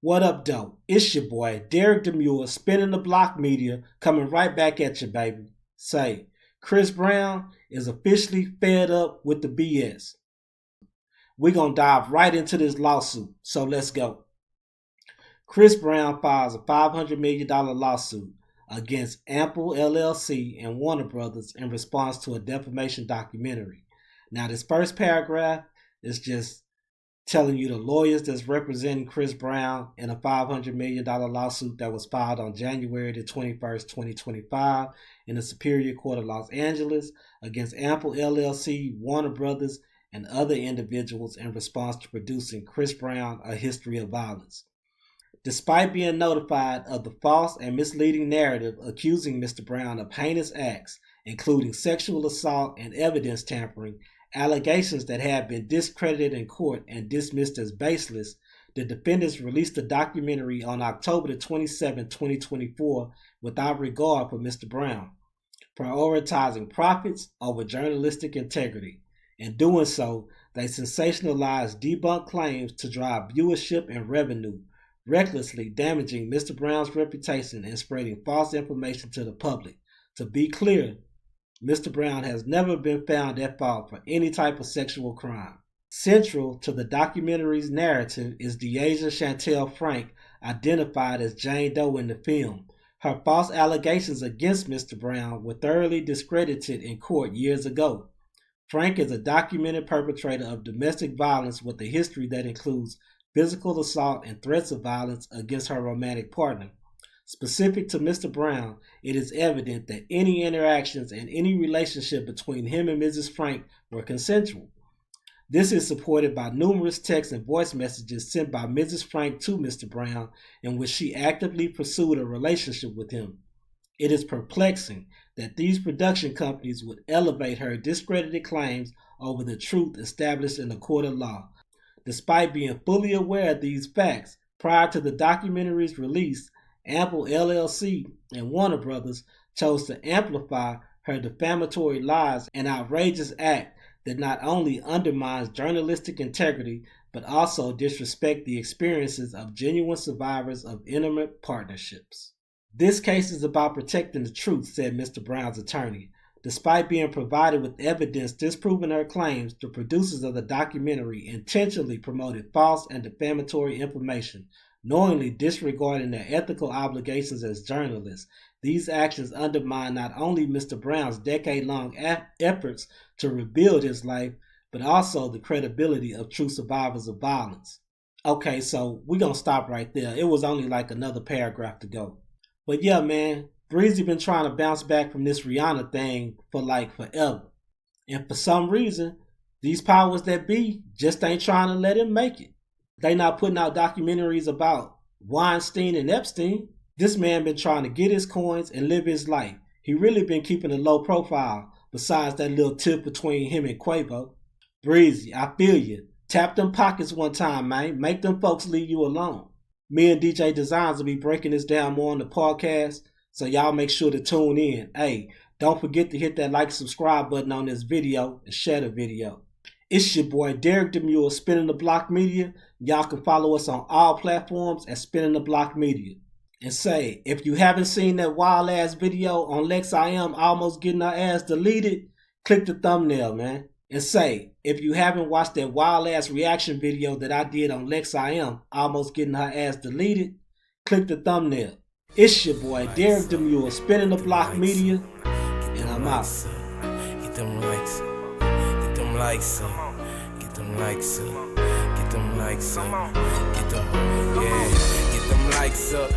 What up, though? It's your boy, Derek Demure, spinning the block media, coming right back at you, baby. Say, Chris Brown is officially fed up with the BS. We're going to dive right into this lawsuit, so let's go. Chris Brown files a $500 million lawsuit against Ample LLC and Warner Brothers in response to a defamation documentary. Now, this first paragraph is just telling you the lawyers that's representing Chris Brown in a $500 million lawsuit that was filed on January the 21st, 2025 in the Superior Court of Los Angeles against Ample LLC, Warner Brothers, and other individuals in response to producing Chris Brown: A History of Violence. Despite being notified of the false and misleading narrative accusing Mr. Brown of heinous acts, including sexual assault and evidence tampering, allegations that have been discredited in court and dismissed as baseless, the defendants released the documentary on October 27, 2024 without regard for Mr. Brown, prioritizing profits over journalistic integrity. In doing so, they sensationalized debunked claims to drive viewership and revenue, recklessly damaging Mr. Brown's reputation and spreading false information to the public. To be clear, Mr. Brown has never been found at fault for any type of sexual crime. Central to the documentary's narrative is Deasia Chantel Frank, identified as Jane Doe in the film. Her false allegations against Mr. Brown were thoroughly discredited in court years ago. Frank is a documented perpetrator of domestic violence with a history that includes physical assault and threats of violence against her romantic partner. Specific to Mr. Brown, it is evident that any interactions and any relationship between him and Mrs. Frank were consensual. This is supported by numerous text and voice messages sent by Mrs. Frank to Mr. Brown in which she actively pursued a relationship with him. It is perplexing that these production companies would elevate her discredited claims over the truth established in the court of law. Despite being fully aware of these facts, prior to the documentary's release, Ample LLC and Warner Brothers chose to amplify her defamatory lies, an outrageous act that not only undermines journalistic integrity, but also disrespects the experiences of genuine survivors of intimate partnerships. This case is about protecting the truth, said Mr. Brown's attorney. Despite being provided with evidence disproving her claims, the producers of the documentary intentionally promoted false and defamatory information, knowingly disregarding their ethical obligations as journalists. These actions undermine not only Mr. Brown's decade-long efforts to rebuild his life, but also the credibility of true survivors of violence. Okay, so we're going to stop right there. It was only like another paragraph to go. But yeah, man, Breezy been trying to bounce back from this Rihanna thing for like forever. And for some reason, these powers that be just ain't trying to let him make it. They not putting out documentaries about Weinstein and Epstein. This man been trying to get his coins and live his life. He really been keeping a low profile besides that little tiff between him and Quavo. Breezy, I feel you. Tap them pockets one time, man. Make them folks leave you alone. Me and DJ Designs will be breaking this down more on the podcast, so y'all make sure to tune in. Hey, don't forget to hit that like, subscribe button on this video and share the video. It's your boy Derek Demure, Spinning the Block Media. Y'all can follow us on all platforms at Spinning the Block Media. And say, if you haven't seen that wild ass video on Lex I Am almost getting her ass deleted, click the thumbnail, man. And say, if you haven't watched that wild ass reaction video that I did on Lex I Am almost getting her ass deleted, click the thumbnail. It's your boy Derek Demure, Spinning the Block Media, and I'm out. Get them likes up, get them likes up, get them likes up, get them likes up, get them, yeah, get them likes up.